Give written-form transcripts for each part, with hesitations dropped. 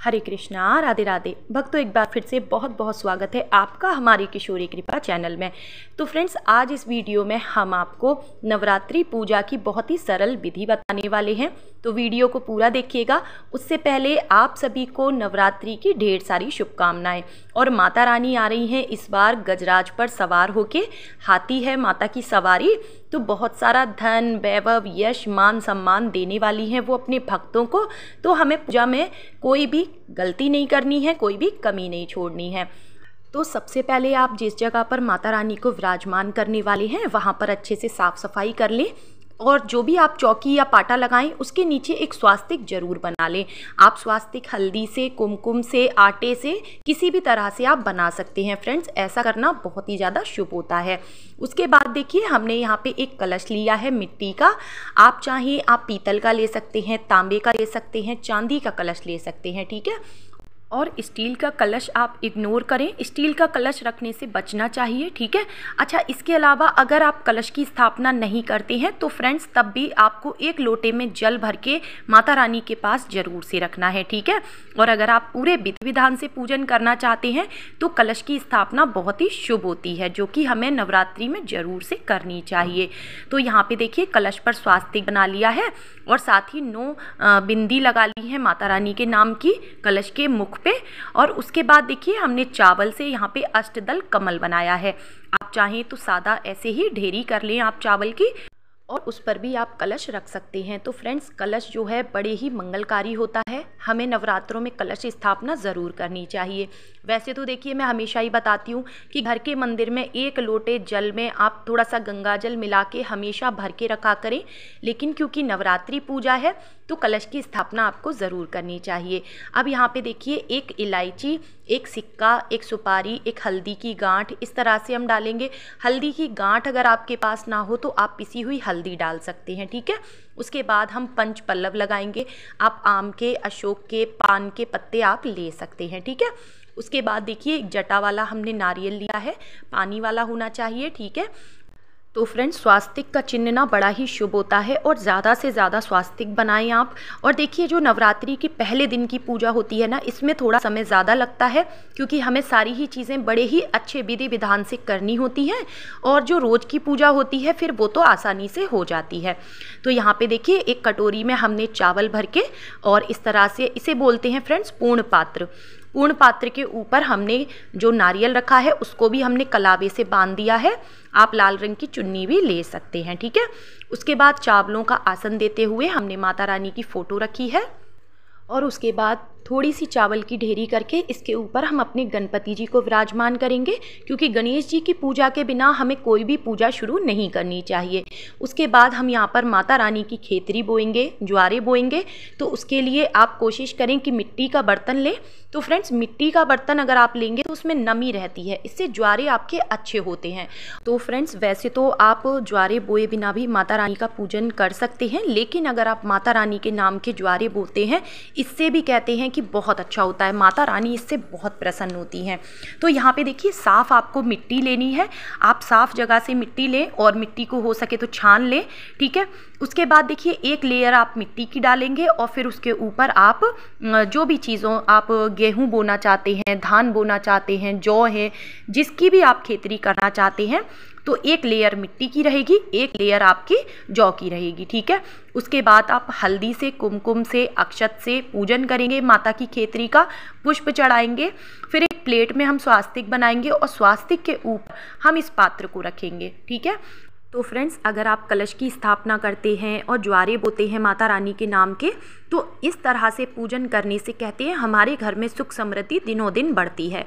हरे कृष्णा, राधे राधे। भक्तों, एक बार फिर से बहुत बहुत स्वागत है आपका हमारी किशोरी कृपा चैनल में। तो फ्रेंड्स, आज इस वीडियो में हम आपको नवरात्रि पूजा की बहुत ही सरल विधि बताने वाले हैं, तो वीडियो को पूरा देखिएगा। उससे पहले आप सभी को नवरात्रि की ढेर सारी शुभकामनाएं। और माता रानी आ रही हैं इस बार गजराज पर सवार होके। हाथी है माता की सवारी, तो बहुत सारा धन, वैभव, यश, मान, सम्मान देने वाली हैं वो अपने भक्तों को। तो हमें पूजा में कोई भी गलती नहीं करनी है, कोई भी कमी नहीं छोड़नी है। तो सबसे पहले आप जिस जगह पर माता रानी को विराजमान करने वाले हैं वहाँ पर अच्छे से साफ़ सफाई कर लें, और जो भी आप चौकी या पाटा लगाएं उसके नीचे एक स्वास्तिक जरूर बना लें। आप स्वास्तिक हल्दी से, कुमकुम से, आटे से, किसी भी तरह से आप बना सकते हैं। फ्रेंड्स, ऐसा करना बहुत ही ज़्यादा शुभ होता है। उसके बाद देखिए, हमने यहाँ पे एक कलश लिया है मिट्टी का। आप चाहें आप पीतल का ले सकते हैं, तांबे का ले सकते हैं, चांदी का कलश ले सकते हैं, ठीक है। और स्टील का कलश आप इग्नोर करें, स्टील का कलश रखने से बचना चाहिए, ठीक है। अच्छा, इसके अलावा अगर आप कलश की स्थापना नहीं करते हैं तो फ्रेंड्स तब भी आपको एक लोटे में जल भर के माता रानी के पास जरूर से रखना है, ठीक है। और अगर आप पूरे विधि विधान से पूजन करना चाहते हैं तो कलश की स्थापना बहुत ही शुभ होती है, जो कि हमें नवरात्रि में जरूर से करनी चाहिए। तो यहाँ पे देखिए, कलश पर स्वास्तिक बना लिया है और साथ ही 9 बिंदी लगा ली है माता रानी के नाम की कलश के मुख पे। और उसके बाद देखिए, हमने चावल से यहाँ पे अष्टदल कमल बनाया है। आप चाहें तो सादा ऐसे ही ढेरी कर लें आप चावल की, और उस पर भी आप कलश रख सकते हैं। तो फ्रेंड्स, कलश जो है बड़े ही मंगलकारी होता है। हमें नवरात्रों में कलश स्थापना ज़रूर करनी चाहिए। वैसे तो देखिए, मैं हमेशा ही बताती हूँ कि घर के मंदिर में एक लोटे जल में आप थोड़ा सा गंगा जल मिला के हमेशा भर के रखा करें, लेकिन क्योंकि नवरात्रि पूजा है तो कलश की स्थापना आपको ज़रूर करनी चाहिए। अब यहाँ पे देखिए, एक इलायची, एक सिक्का, एक सुपारी, एक हल्दी की गांठ, इस तरह से हम डालेंगे। हल्दी की गांठ अगर आपके पास ना हो तो आप पिसी हुई हल्दी डाल सकते हैं, ठीक है। उसके बाद हम पंच पल्लव लगाएंगे। आप आम के, अशोक के, पान के पत्ते आप ले सकते हैं, ठीक है। उसके बाद देखिए, एक जटा वाला हमने नारियल लिया है, पानी वाला होना चाहिए, ठीक है। तो फ्रेंड्स, स्वास्तिक का चिन्ह ना बड़ा ही शुभ होता है, और ज़्यादा से ज़्यादा स्वास्तिक बनाएं आप। और देखिए, जो नवरात्रि के पहले दिन की पूजा होती है ना, इसमें थोड़ा समय ज़्यादा लगता है, क्योंकि हमें सारी ही चीज़ें बड़े ही अच्छे विधि विधान से करनी होती हैं। और जो रोज़ की पूजा होती है फिर वो तो आसानी से हो जाती है। तो यहाँ पे देखिए, एक कटोरी में हमने चावल भर के, और इस तरह से, इसे बोलते हैं फ्रेंड्स पूर्ण पात्र। पूर्ण पात्र के ऊपर हमने जो नारियल रखा है उसको भी हमने कलावे से बांध दिया है। आप लाल रंग की चुन्नी भी ले सकते हैं, ठीक है। उसके बाद चावलों का आसन देते हुए हमने माता रानी की फ़ोटो रखी है, और उसके बाद थोड़ी सी चावल की ढेरी करके इसके ऊपर हम अपने गणपति जी को विराजमान करेंगे, क्योंकि गणेश जी की पूजा के बिना हमें कोई भी पूजा शुरू नहीं करनी चाहिए। उसके बाद हम यहाँ पर माता रानी की खेतरी बोएंगे, ज्वारे बोएंगे। तो उसके लिए आप कोशिश करें कि मिट्टी का बर्तन लें। तो फ्रेंड्स, मिट्टी का बर्तन अगर आप लेंगे तो उसमें नमी रहती है, इससे ज्वारे आपके अच्छे होते हैं। तो फ्रेंड्स, वैसे तो आप ज्वारे बोए बिना भी माता रानी का पूजन कर सकते हैं, लेकिन अगर आप माता रानी के नाम के ज्वारे बोते हैं, इससे भी कहते हैं कि बहुत अच्छा होता है, माता रानी इससे बहुत प्रसन्न होती हैं। तो यहाँ पे देखिए, साफ़ आपको मिट्टी लेनी है। आप साफ़ जगह से मिट्टी लें, और मिट्टी को हो सके तो छान लें, ठीक है। उसके बाद देखिए, एक लेयर आप मिट्टी की डालेंगे, और फिर उसके ऊपर आप जो भी चीज़ों, आप गेहूँ बोना चाहते हैं, धान बोना चाहते हैं, जौ है, जिसकी भी आप खेती करना चाहते हैं, तो एक लेयर मिट्टी की रहेगी, एक लेयर आपकी जौ की रहेगी, ठीक है। उसके बाद आप हल्दी से, कुमकुम से, अक्षत से पूजन करेंगे, माता की खेतरी का पुष्प चढ़ाएंगे। फिर एक प्लेट में हम स्वास्तिक बनाएंगे, और स्वास्तिक के ऊपर हम इस पात्र को रखेंगे, ठीक है। तो फ्रेंड्स, अगर आप कलश की स्थापना करते हैं और ज्वारे बोते हैं माता रानी के नाम के, तो इस तरह से पूजन करने से कहते हैं हमारे घर में सुख समृद्धि दिनों दिन बढ़ती है,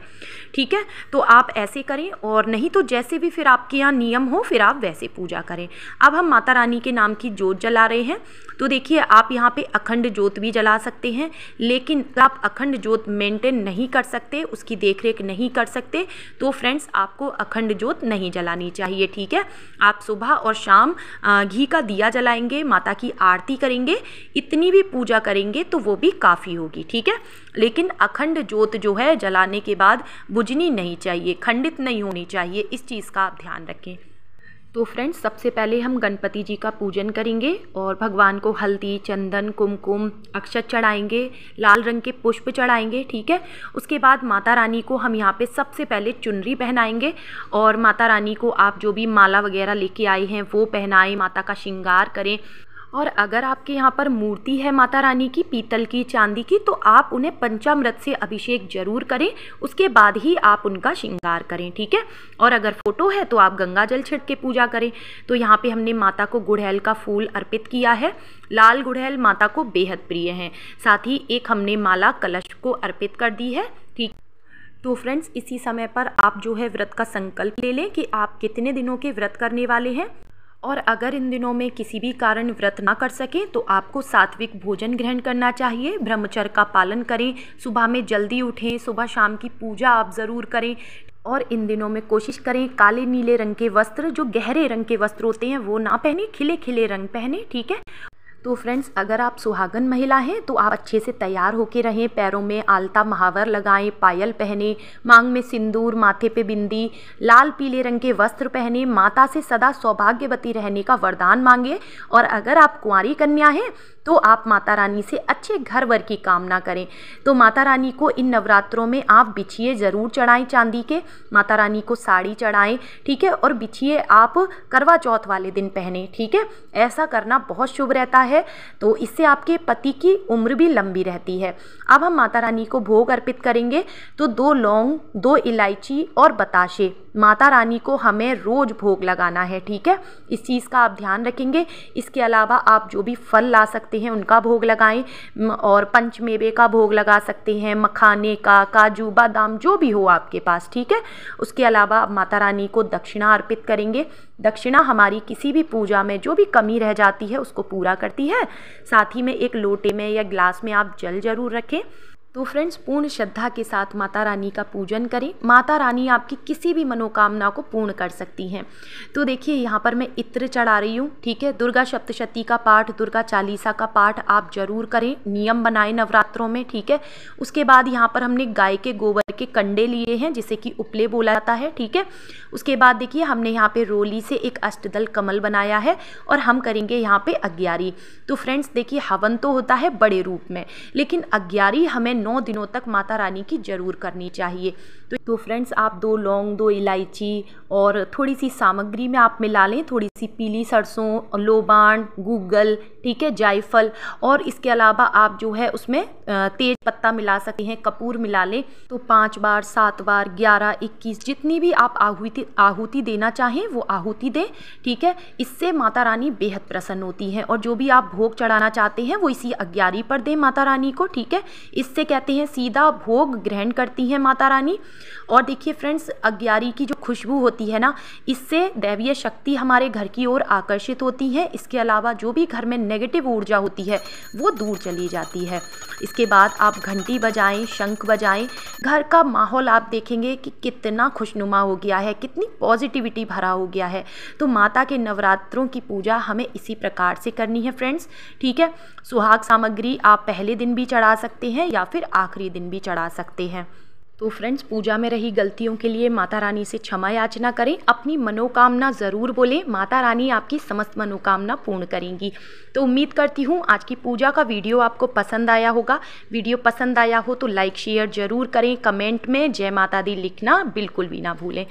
ठीक है। तो आप ऐसे करें, और नहीं तो जैसे भी फिर आपके यहाँ नियम हो फिर आप वैसे पूजा करें। अब हम माता रानी के नाम की जोत जला रहे हैं। तो देखिए, आप यहाँ पे अखंड जोत भी जला सकते हैं, लेकिन आप अखंड जोत मेंटेन नहीं कर सकते, उसकी देखरेख नहीं कर सकते, तो फ्रेंड्स आपको अखंड जोत नहीं जलानी चाहिए, ठीक है। आप सुबह और शाम घी का दिया जलाएंगे, माता की आरती करेंगे, इतनी भी पूजा करेंगे तो वो भी काफ़ी होगी, ठीक है। लेकिन अखंड जोत जो है जलाने के बाद बुझनी नहीं चाहिए, खंडित नहीं होनी चाहिए, इस चीज़ का आप ध्यान रखें। तो फ्रेंड्स, सबसे पहले हम गणपति जी का पूजन करेंगे और भगवान को हल्दी, चंदन, कुमकुम, अक्षत चढ़ाएंगे, लाल रंग के पुष्प चढ़ाएंगे। ठीक है। उसके बाद माता रानी को हम यहाँ पे सबसे पहले चुनरी पहनाएंगे और माता रानी को आप जो भी माला वगैरह लेके आए हैं वो पहनाएं, माता का श्रृंगार करें। और अगर आपके यहाँ पर मूर्ति है माता रानी की, पीतल की, चांदी की, तो आप उन्हें पंचामृत से अभिषेक जरूर करें, उसके बाद ही आप उनका श्रृंगार करें। ठीक है। और अगर फोटो है तो आप गंगा जल छिड़क के पूजा करें। तो यहाँ पे हमने माता को गुड़हल का फूल अर्पित किया है। लाल गुड़हल माता को बेहद प्रिय हैं। साथ ही एक हमने माला कलश को अर्पित कर दी है। ठीक। तो फ्रेंड्स, इसी समय पर आप जो है व्रत का संकल्प ले लें कि आप कितने दिनों के व्रत करने वाले हैं। और अगर इन दिनों में किसी भी कारण व्रत ना कर सकें तो आपको सात्विक भोजन ग्रहण करना चाहिए, ब्रह्मचर्य का पालन करें, सुबह में जल्दी उठें, सुबह शाम की पूजा आप ज़रूर करें। और इन दिनों में कोशिश करें काले नीले रंग के वस्त्र, जो गहरे रंग के वस्त्र होते हैं वो ना पहने, खिले खिले रंग पहने। ठीक है। तो फ्रेंड्स, अगर आप सुहागन महिला हैं तो आप अच्छे से तैयार होके रहें, पैरों में आलता महावर लगाएं, पायल पहने, मांग में सिंदूर, माथे पे बिंदी, लाल पीले रंग के वस्त्र पहने, माता से सदा सौभाग्यवती रहने का वरदान मांगे। और अगर आप कुंवारी कन्या हैं तो आप माता रानी से अच्छे घर वर की कामना करें। तो माता रानी को इन नवरात्रों में आप बिछिए ज़रूर चढ़ाएं चांदी के, माता रानी को साड़ी चढ़ाएं। ठीक है। और बिछिए आप करवा चौथ वाले दिन पहने। ठीक है। ऐसा करना बहुत शुभ रहता है, तो इससे आपके पति की उम्र भी लंबी रहती है। अब हम माता रानी को भोग अर्पित करेंगे। तो 2 लौंग, 2 इलायची और बताशे माता रानी को हमें रोज भोग लगाना है। ठीक है। इस चीज़ का आप ध्यान रखेंगे। इसके अलावा आप जो भी फल ला सकते हैं उनका भोग लगाएं और पंचमेवे का भोग लगा सकते हैं, मखाने का, काजू, बादाम, जो भी हो आपके पास। ठीक है। उसके अलावा आप माता रानी को दक्षिणा अर्पित करेंगे। दक्षिणा हमारी किसी भी पूजा में जो भी कमी रह जाती है उसको पूरा करती है। साथ ही में एक लोटे में या ग्लास में आप जल जरूर रखें। तो फ्रेंड्स, पूर्ण श्रद्धा के साथ माता रानी का पूजन करें। माता रानी आपकी किसी भी मनोकामना को पूर्ण कर सकती हैं। तो देखिए, यहाँ पर मैं इत्र चढ़ा रही हूँ। ठीक है। दुर्गा सप्तशती का पाठ, दुर्गा चालीसा का पाठ आप जरूर करें, नियम बनाएं नवरात्रों में। ठीक है। उसके बाद यहाँ पर हमने गाय के गोबर के कंडे लिए हैं, जिसे कि उपले बोला जाता है। ठीक है। उसके बाद देखिए, हमने यहाँ पे रोली से एक अष्टदल कमल बनाया है और हम करेंगे यहाँ पे अग्यारी। तो फ्रेंड्स देखिए, हवन तो होता है बड़े रूप में, लेकिन अग्यारी हमें 9 दिनों तक माता रानी की जरूर करनी चाहिए। तो फ्रेंड्स, आप 2 लौंग, 2 इलायची और थोड़ी सी सामग्री में आप मिला लें, थोड़ी सी पीली सरसों, लोबान, गूगल, ठीक है, जायफल, और इसके अलावा आप जो है उसमें तेज पत्ता मिला सकते हैं, कपूर मिला लें। तो 5 बार, 7 बार, 11, 21 जितनी भी आप आहुति देना चाहें वो आहुति दें। ठीक है। इससे माता रानी बेहद प्रसन्न होती हैं और जो भी आप भोग चढ़ाना चाहते हैं वो इसी अग्यारी पर दें माता रानी को। ठीक है। इससे कहते हैं सीधा भोग ग्रहण करती हैं माता रानी। और देखिए फ्रेंड्स, अग्यारी की जो खुशबू होती है ना, इससे दैवीय शक्ति हमारे घर की ओर आकर्षित होती है। इसके अलावा जो भी घर में नेगेटिव ऊर्जा होती है वो दूर चली जाती है। इसके बाद आप घंटी बजाएं, शंख बजाएं, घर का माहौल आप देखेंगे कि कितना खुशनुमा हो गया है, कितनी पॉजिटिविटी भरा हो गया है। तो माता के नवरात्रों की पूजा हमें इसी प्रकार से करनी है फ्रेंड्स। ठीक है। सुहाग सामग्री आप पहले दिन भी चढ़ा सकते हैं या फिर आखिरी दिन भी चढ़ा सकते हैं। तो फ्रेंड्स, पूजा में रही गलतियों के लिए माता रानी से क्षमा याचना करें, अपनी मनोकामना ज़रूर बोलें, माता रानी आपकी समस्त मनोकामना पूर्ण करेंगी। तो उम्मीद करती हूँ आज की पूजा का वीडियो आपको पसंद आया होगा। वीडियो पसंद आया हो तो लाइक शेयर ज़रूर करें, कमेंट में जय माता दी लिखना बिल्कुल भी ना भूलें।